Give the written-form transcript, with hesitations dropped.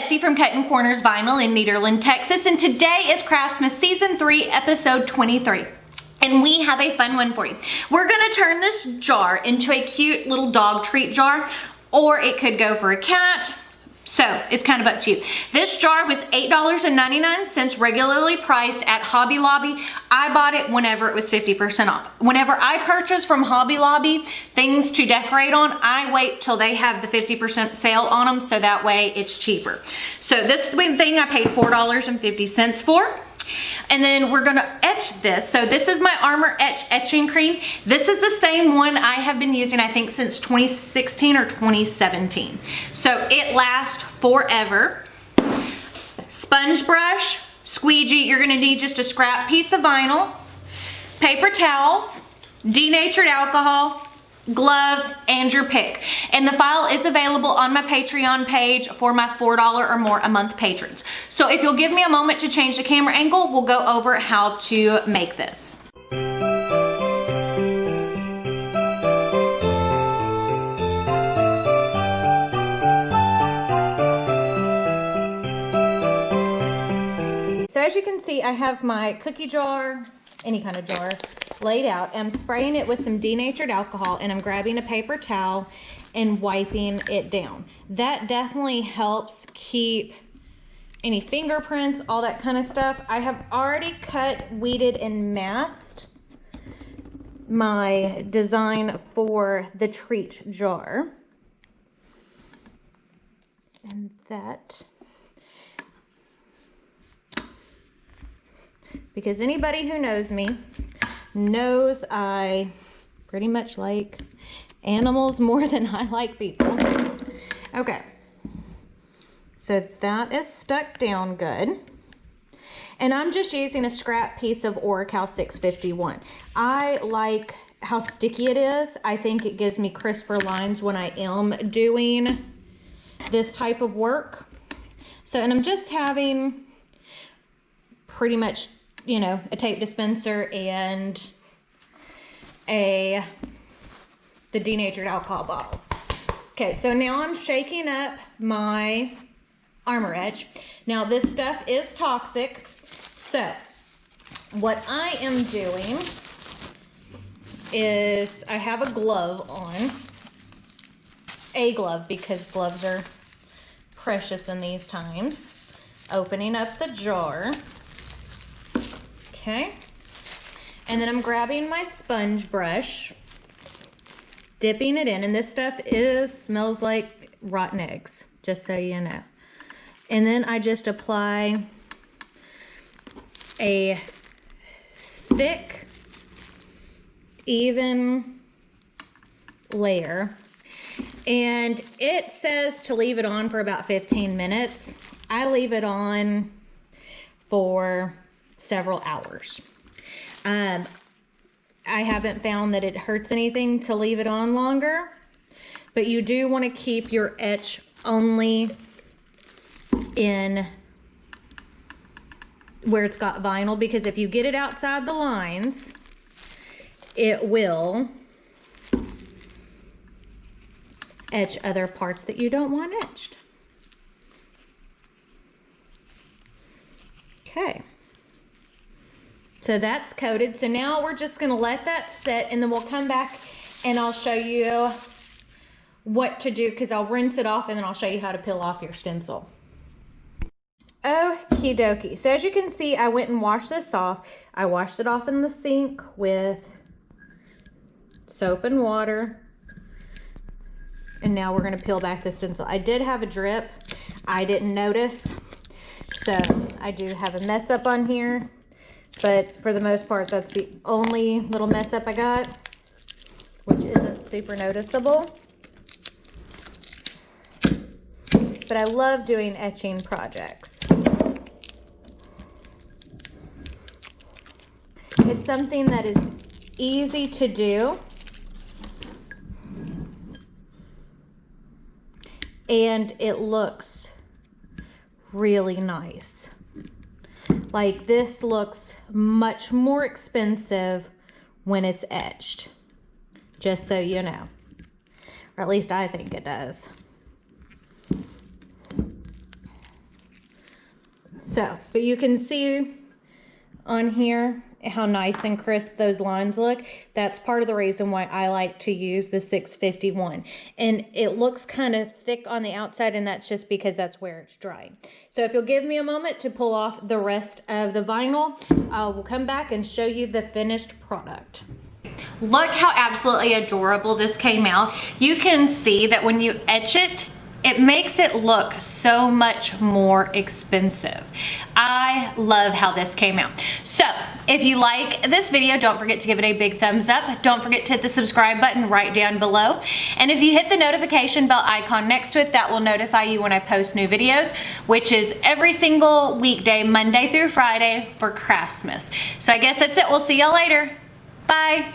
Betsy from Cuttin Corners Vinyl in Nederland, Texas, and today is Craftmas Season 3, Episode 23. And we have a fun one for you. We're gonna turn this jar into a cute little dog treat jar, or it could go for a cat. So it's kind of up to you. This jar was $8.99, regularly priced at Hobby Lobby. I bought it whenever it was 50% off. Whenever I purchase from Hobby Lobby things to decorate on, I wait till they have the 50% sale on them, so that way it's cheaper. So this thing I paid $4.50 for. And then we're gonna etch this. So this is my Armor Etch etching cream. This is the same one I have been using, I think, since 2016 or 2017. So it lasts forever. Sponge brush, squeegee. You're gonna need just a scrap piece of vinyl, paper towels, denatured alcohol, glove, and your pick. And the file is available on my Patreon page for my $4 or more a month patrons. So if you'll give me a moment to change the camera angle, we'll go over how to make this. So as you can see, I have my cookie jar, any kind of jar, laid out. I'm spraying it with some denatured alcohol, and I'm grabbing a paper towel and wiping it down. That definitely helps keep any fingerprints, all that kind of stuff. I have already cut, weeded, and masked my design for the treat jar. And that, because anybody who knows me knows I pretty much like animals more than I like people. Okay, so that is stuck down good. And I'm just using a scrap piece of Oracal 651. I like how sticky it is. I think it gives me crisper lines when I am doing this type of work. So, and I'm just having pretty much, you know, a tape dispenser and the denatured alcohol bottle. Okay, so now I'm shaking up my Armor Etch. Now this stuff is toxic, so what I am doing is I have a glove on. A glove, because gloves are precious in these times. Opening up the jar. Okay, and then I'm grabbing my sponge brush, dipping it in, and this stuff smells like rotten eggs, just so you know. And then I just apply a thick, even layer, and it says to leave it on for about 15 minutes. I leave it on for several hours. I haven't found that it hurts anything to leave it on longer, but you do want to keep your etch only in where it's got vinyl, because if you get it outside the lines, it will etch other parts that you don't want etched. Okay. So that's coated. So now we're just going to let that sit, and then we'll come back and I'll show you what to do, because I'll rinse it off and then I'll show you how to peel off your stencil. Okie dokie. So as you can see, I went and washed this off. I washed it off in the sink with soap and water. And now we're going to peel back the stencil. I did have a drip. I didn't notice. So I do have a mess up on here. But for the most part, that's the only little mess up I got, which isn't super noticeable. But I love doing etching projects. It's something that is easy to do. And it looks really nice. Like, this looks much more expensive when it's etched, just so you know, or at least I think it does. So, but you can see on here how nice and crisp those lines look. That's part of the reason why I like to use the 651. And it looks kind of thick on the outside, and that's just because that's where it's drying. So if you'll give me a moment to pull off the rest of the vinyl, I will come back and show you the finished product. Look how absolutely adorable this came out. You can see that when you etch it, it makes it look so much more expensive. I love how this came out. So if you like this video, don't forget to give it a big thumbs up. Don't forget to hit the subscribe button right down below. And if you hit the notification bell icon next to it, that will notify you when I post new videos, which is every single weekday, Monday through Friday for Craftmas. So I guess that's it. We'll see y'all later. Bye.